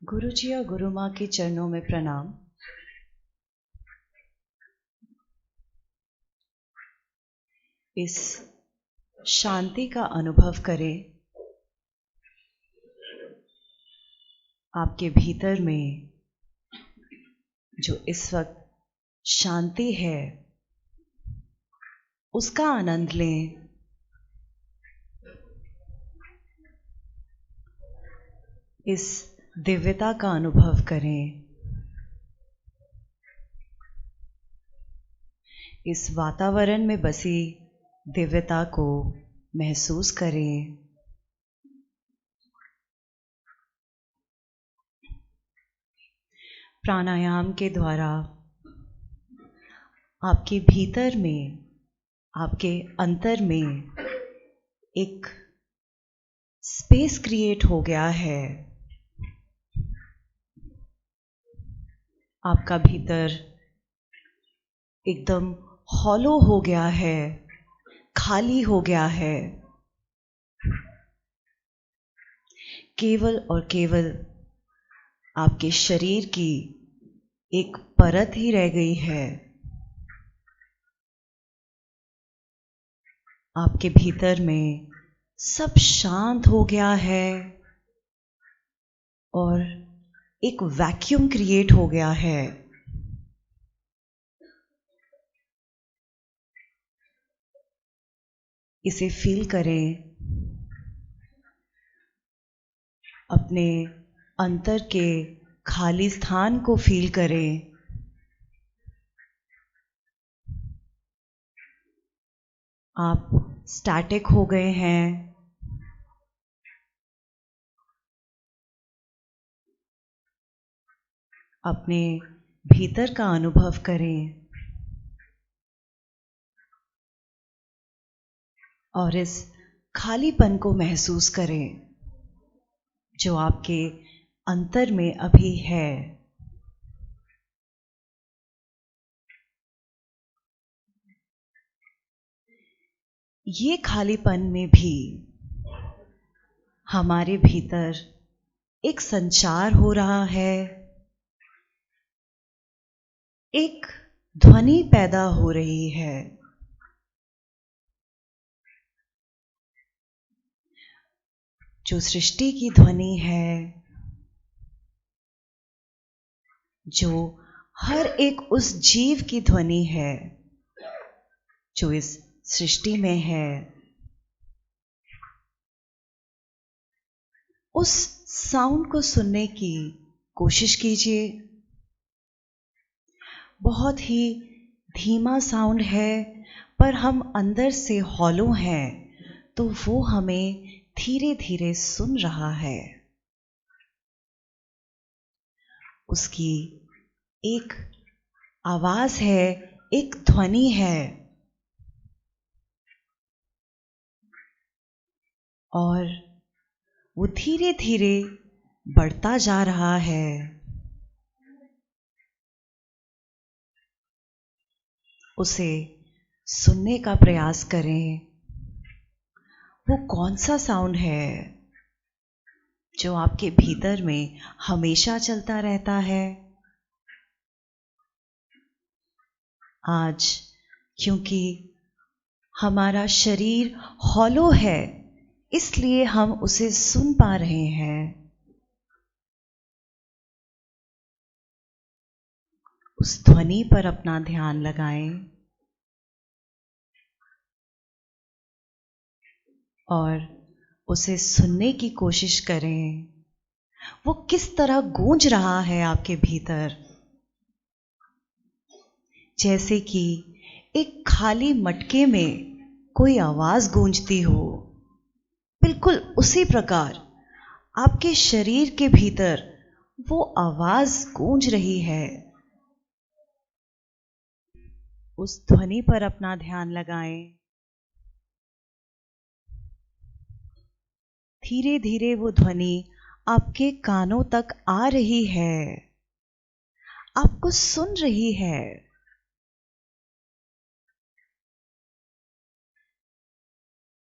गुरु जी और गुरु माँ के चरणों में प्रणाम। इस शांति का अनुभव करें। आपके भीतर में जो इस वक्त शांति है उसका आनंद लें। इस दिव्यता का अनुभव करें। इस वातावरण में बसी दिव्यता को महसूस करें। प्राणायाम के द्वारा आपके भीतर में, आपके अंतर में एक स्पेस क्रिएट हो गया है। आपका भीतर एकदम हॉलो हो गया है, खाली हो गया है। केवल और केवल आपके शरीर की एक परत ही रह गई है। आपके भीतर में सब शांत हो गया है और एक वैक्यूम क्रिएट हो गया है। इसे फील करें। अपने अंतर के खाली स्थान को फील करें। आप स्टैटिक हो गए हैं। अपने भीतर का अनुभव करें और इस खालीपन को महसूस करें जो आपके अंतर में अभी है। ये खालीपन में भी हमारे भीतर एक संचार हो रहा है, एक ध्वनि पैदा हो रही है। जो सृष्टि की ध्वनि है, जो हर एक उस जीव की ध्वनि है जो इस सृष्टि में है। उस साउंड को सुनने की कोशिश कीजिए। बहुत ही धीमा साउंड है, पर हम अंदर से हॉलो हैं, तो वो हमें धीरे धीरे सुन रहा है। उसकी एक आवाज है, एक ध्वनि है और वो धीरे धीरे बढ़ता जा रहा है। उसे सुनने का प्रयास करें। वो कौन सा साउंड है जो आपके भीतर में हमेशा चलता रहता है। आज क्योंकि हमारा शरीर हॉलो है, इसलिए हम उसे सुन पा रहे हैं। उस ध्वनि पर अपना ध्यान लगाएं और उसे सुनने की कोशिश करें। वो किस तरह गूंज रहा है आपके भीतर, जैसे कि एक खाली मटके में कोई आवाज गूंजती हो। बिल्कुल उसी प्रकार आपके शरीर के भीतर वो आवाज गूंज रही है। उस ध्वनि पर अपना ध्यान लगाएं। धीरे धीरे वो ध्वनि आपके कानों तक आ रही है, आपको सुन रही है।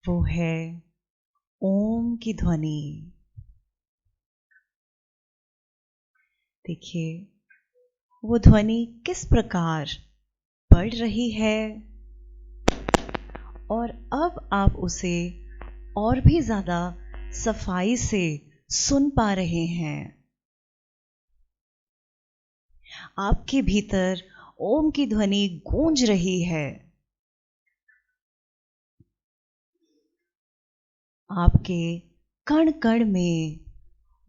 वो है ओम की ध्वनि। देखिए वो ध्वनि किस प्रकार बढ़ रही है और अब आप उसे और भी ज्यादा सफाई से सुन पा रहे हैं। आपके भीतर ओम की ध्वनि गूंज रही है। आपके कण कण में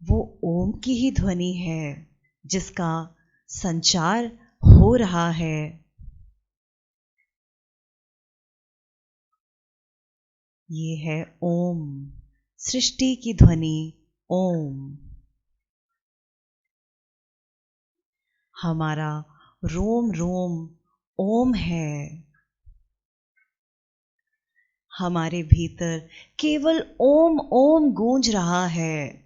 वो ओम की ही ध्वनि है जिसका संचार हो रहा है। ये है ओम, सृष्टि की ध्वनि ओम। हमारा रोम रोम ओम है। हमारे भीतर केवल ओम ओम गूंज रहा है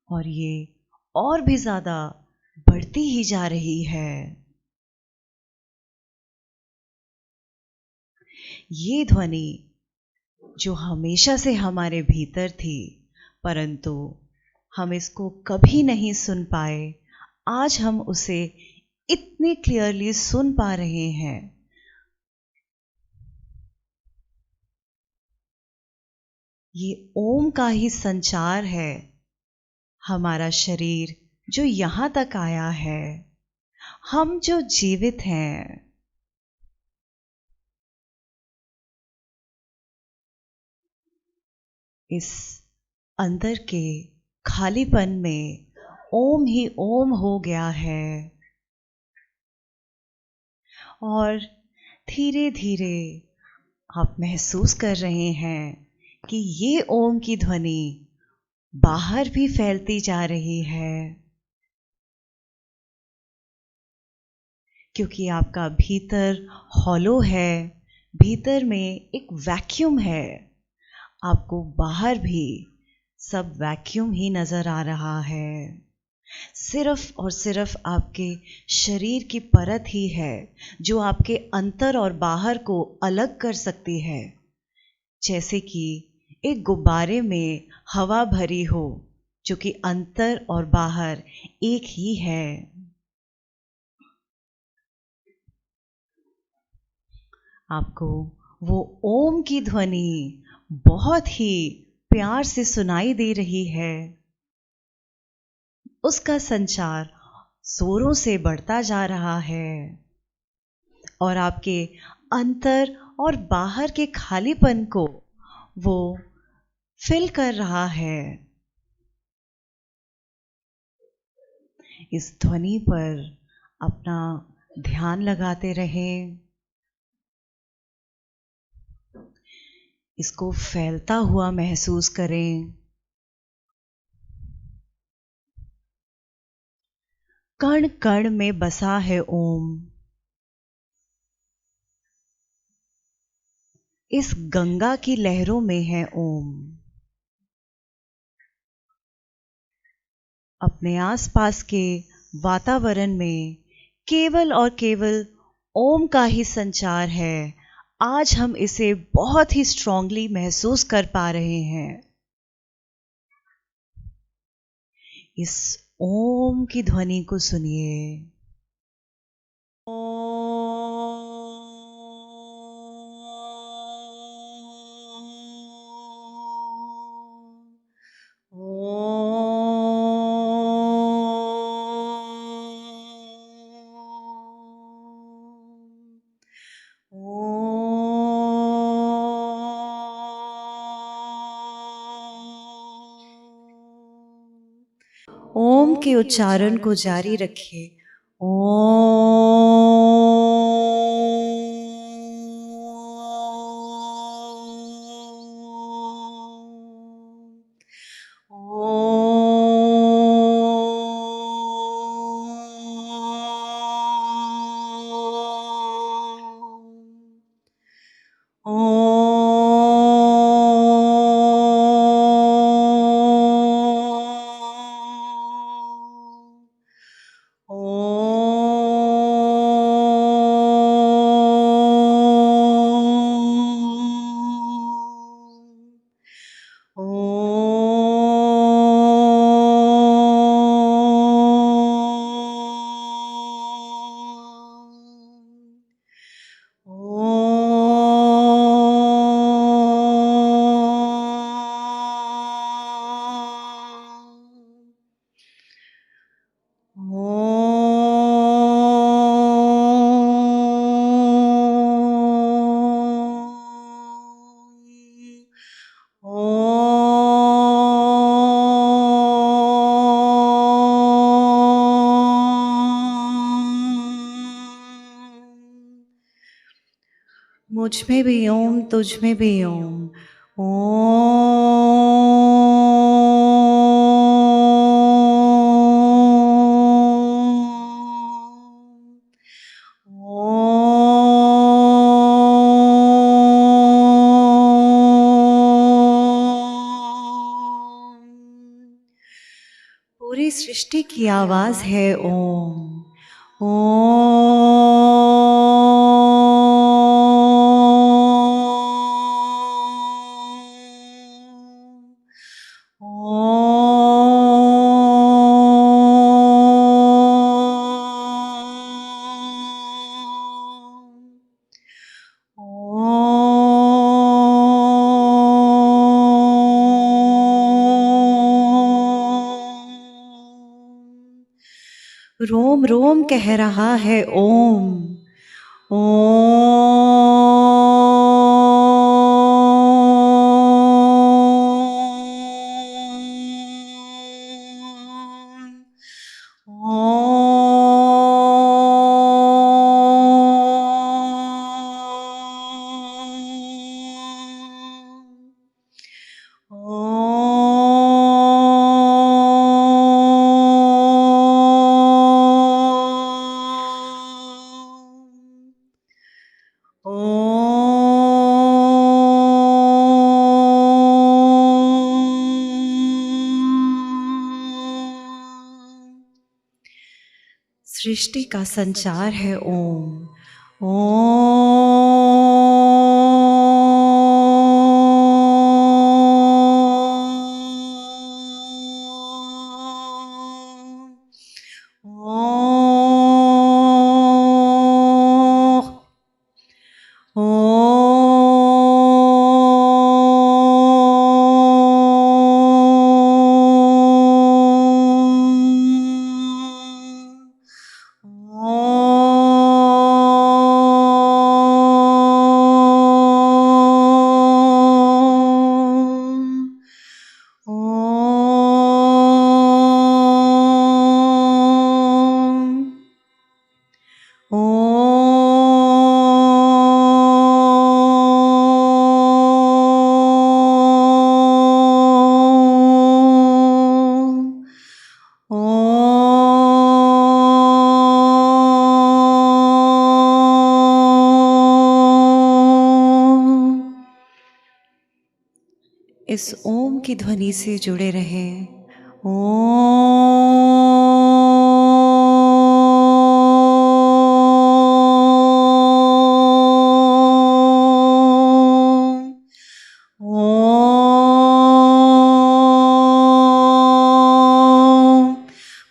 और ये और भी ज्यादा बढ़ती ही जा रही है। ये ध्वनि जो हमेशा से हमारे भीतर थी परंतु हम इसको कभी नहीं सुन पाए, आज हम उसे इतने क्लियरली सुन पा रहे हैं। ये ओम का ही संचार है। हमारा शरीर जो यहां तक आया है, हम जो जीवित हैं, इस अंदर के खालीपन में ओम ही ओम हो गया है और धीरे धीरे आप महसूस कर रहे हैं कि ये ओम की ध्वनि बाहर भी फैलती जा रही है, क्योंकि आपका भीतर हॉलो है, भीतर में एक वैक्यूम है। आपको बाहर भी सब वैक्यूम ही नजर आ रहा है। सिर्फ और सिर्फ आपके शरीर की परत ही है जो आपके अंतर और बाहर को अलग कर सकती है। जैसे कि एक गुब्बारे में हवा भरी हो जो कि अंतर और बाहर एक ही है। आपको वो ओम की ध्वनि बहुत ही प्यार से सुनाई दे रही है। उसका संचार जोरों से बढ़ता जा रहा है और आपके अंतर और बाहर के खालीपन को वो फिल कर रहा है। इस ध्वनि पर अपना ध्यान लगाते रहें। इसको फैलता हुआ महसूस करें। कण कण में बसा है ओम। इस गंगा की लहरों में है ओम। अपने आसपास के वातावरण में केवल और केवल ओम का ही संचार है। आज हम इसे बहुत ही स्ट्रांगली महसूस कर पा रहे हैं। इस ओम की ध्वनि को सुनिए। ओम के उच्चारण को जारी रखिए। ओम। ओम। मुझ में भी ओम, तुझ में भी ओम। पूरी सृष्टि की आवाज है ओम। रोम रोम कह रहा है ओम। सृष्टि का संचार है ओम। इस ओम की ध्वनि से जुड़े रहें।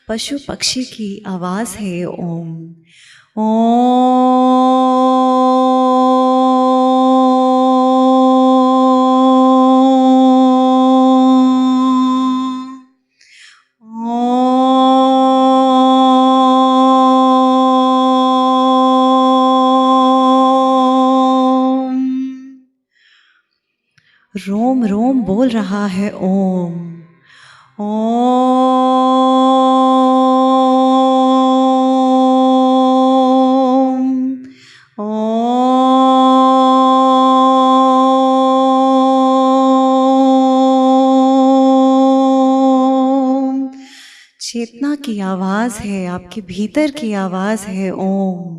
पशु पक्षी की आवाज है ओम। रोम रोम बोल रहा है ओम। चेतना की आवाज है, आपके भीतर की आवाज है ओम।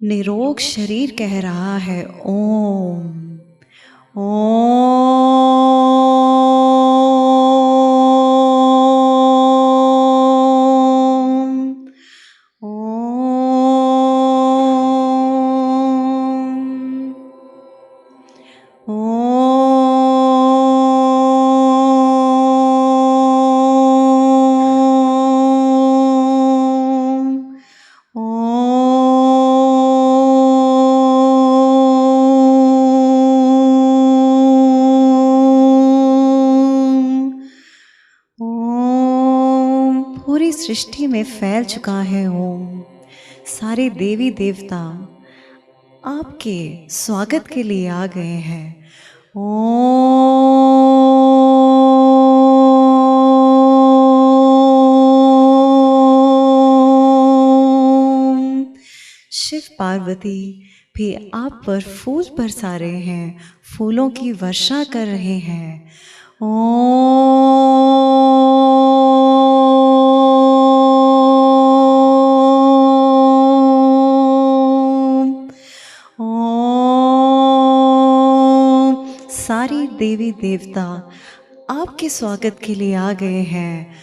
निरोग शरीर कह रहा है ओम। ओम। पूरी सृष्टि में फैल चुका है ओम। सारे देवी देवता आपके स्वागत के लिए आ गए हैं। ओम। शिव पार्वती भी आप पर फूल बरसा रहे हैं, फूलों की वर्षा कर रहे हैं। सारी देवी देवता आपके स्वागत के लिए आ गए हैं।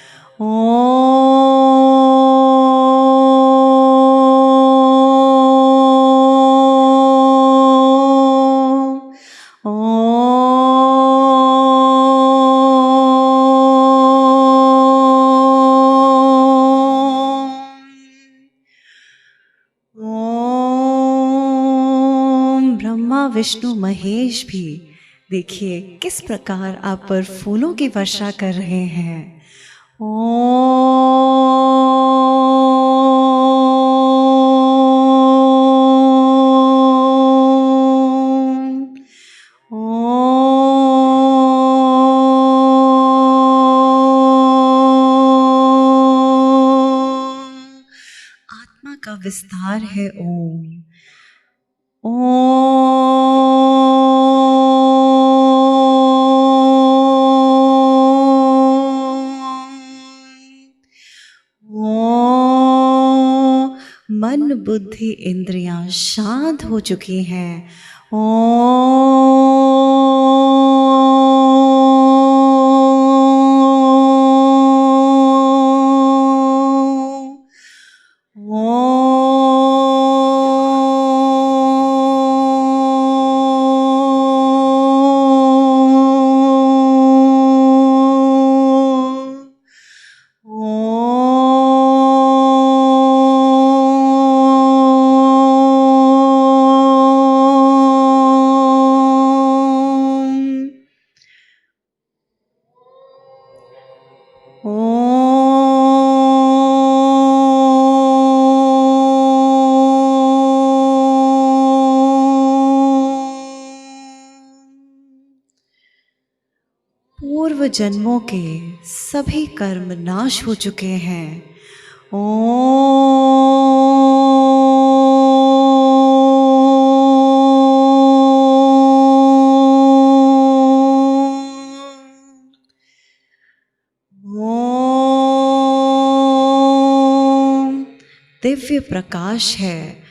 ब्रह्मा विष्णु महेश भी देखिए किस प्रकार आप पर फूलों की वर्षा कर रहे हैं। आत्मा का विस्तार है ओम। मन बुद्धि इंद्रियां शांत हो चुकी हैं। पूर्व जन्मों के सभी कर्म नाश हो चुके हैं। दिव्य प्रकाश है।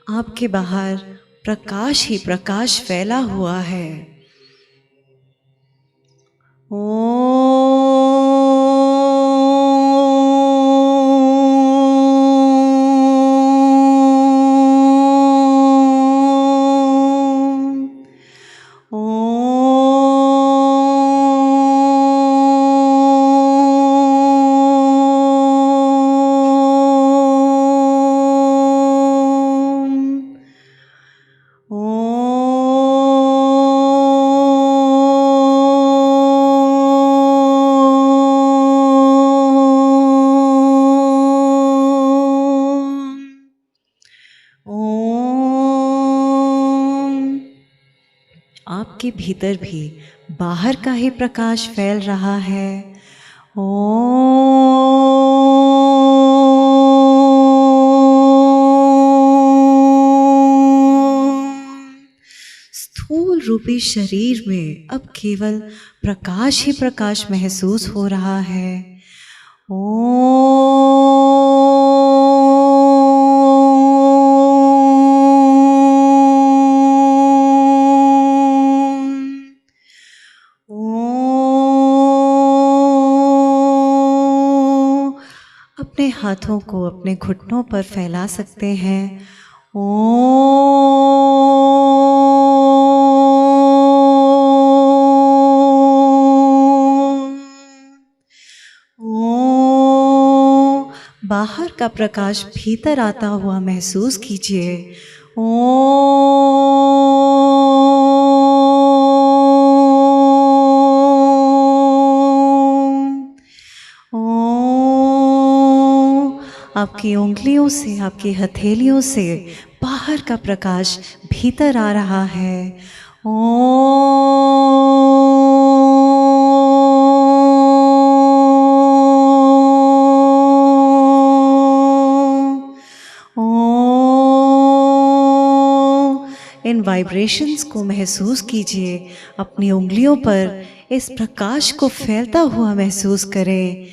आपके बाहर प्रकाश ही प्रकाश फैला हुआ है। आपके भीतर भी बाहर का ही प्रकाश फैल रहा है। स्थूल रूपी शरीर में अब केवल प्रकाश ही प्रकाश महसूस हो रहा है। अपने हाथों को अपने घुटनों पर फैला सकते हैं। बाहर का प्रकाश भीतर आता हुआ महसूस कीजिए। आपकी उंगलियों से, आपकी हथेलियों से बाहर का प्रकाश भीतर आ रहा है। इन वाइब्रेशंस को महसूस कीजिए। अपनी उंगलियों पर इस प्रकाश को फैलता हुआ महसूस करें।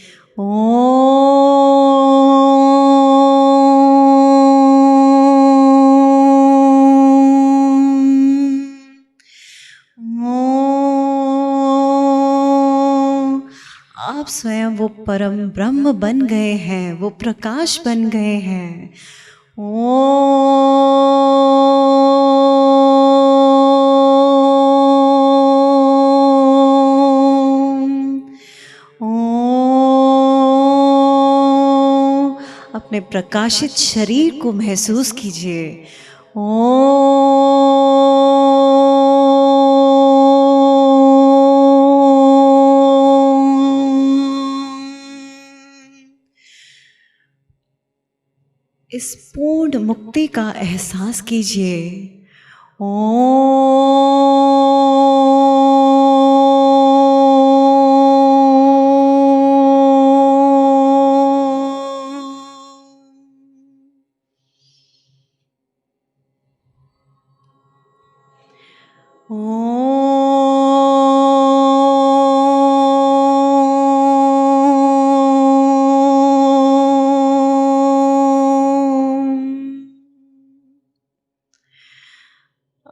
आप स्वयं वो परम ब्रह्म बन गए हैं, वो प्रकाश बन गए हैं। अपने प्रकाशित शरीर को महसूस कीजिए। इस पूर्ण मुक्ति का एहसास कीजिए।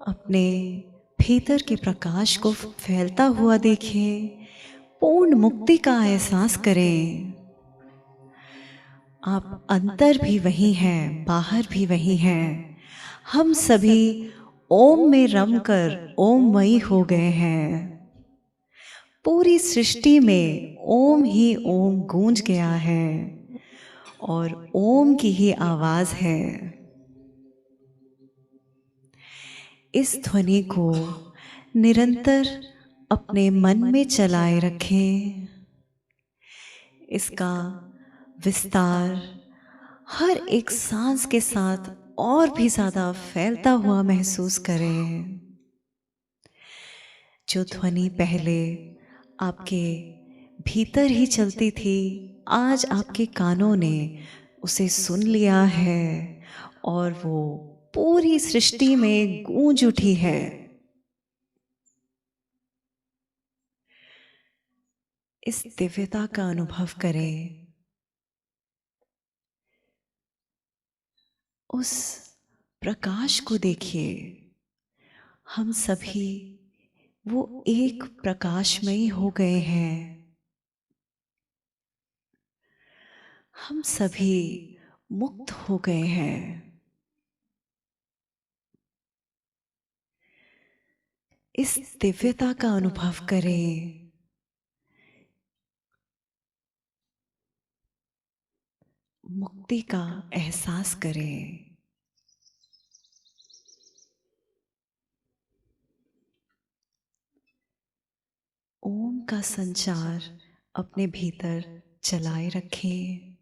अपने भीतर के प्रकाश को फैलता हुआ देखिए। पूर्ण मुक्ति का एहसास करें। आप अंदर भी वही हैं, बाहर भी वही हैं। हम सभी ओम में रमकर ओममयी हो गए हैं। पूरी सृष्टि में ओम ही ओम गूंज गया है और ओम की ही आवाज है। इस ध्वनि को निरंतर अपने मन में चलाए रखें। इसका विस्तार हर एक सांस के साथ और भी ज्यादा फैलता हुआ महसूस करें। जो ध्वनि पहले आपके भीतर ही चलती थी, आज आपके कानों ने उसे सुन लिया है और वो पूरी सृष्टि में गूंज उठी है। इस दिव्यता का अनुभव करें। उस प्रकाश को देखिए। हम सभी वो एक प्रकाशमयी हो गए हैं। हम सभी मुक्त हो गए हैं। इस दिव्यता का अनुभव करें। मुक्ति का एहसास करें। ओम का संचार अपने भीतर चलाए रखें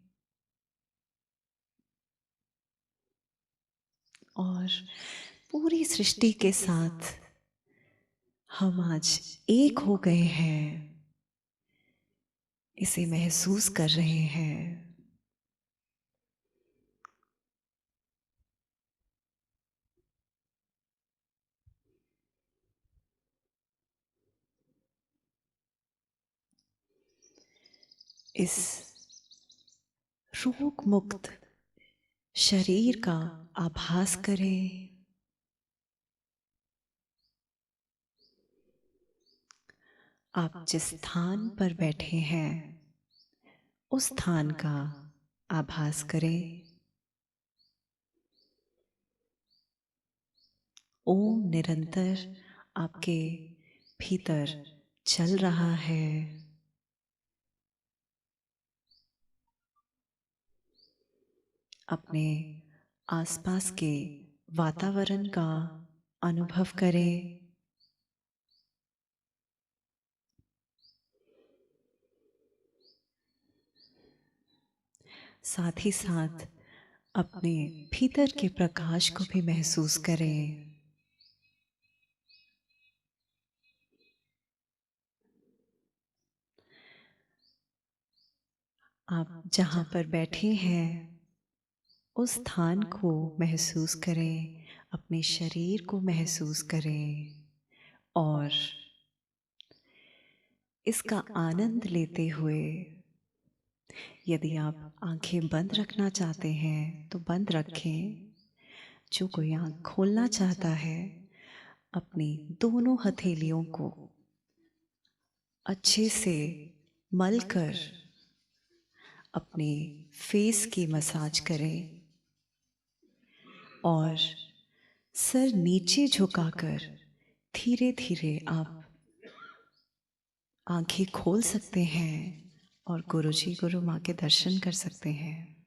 और पूरी सृष्टि के साथ हम आज एक हो गए हैं, इसे महसूस कर रहे हैं। इस रोग मुक्त शरीर का आभास करें। आप जिस स्थान पर बैठे हैं उस स्थान का आभास करें। ओम निरंतर आपके भीतर चल रहा है। अपने आसपास के वातावरण का अनुभव करें। साथ ही साथ अपने भीतर के प्रकाश को भी महसूस करें। आप जहाँ पर बैठे हैं उस स्थान को महसूस करें, अपने शरीर को महसूस करें और इसका आनंद लेते हुए, यदि आप आंखें बंद रखना चाहते हैं तो बंद रखें। जो कोई आंख खोलना चाहता है, अपनी दोनों हथेलियों को अच्छे से मलकर अपने फेस की मसाज करें और सर नीचे झुकाकर धीरे धीरे आप आंखें खोल सकते हैं और गुरुजी गुरु माँ के दर्शन कर सकते हैं।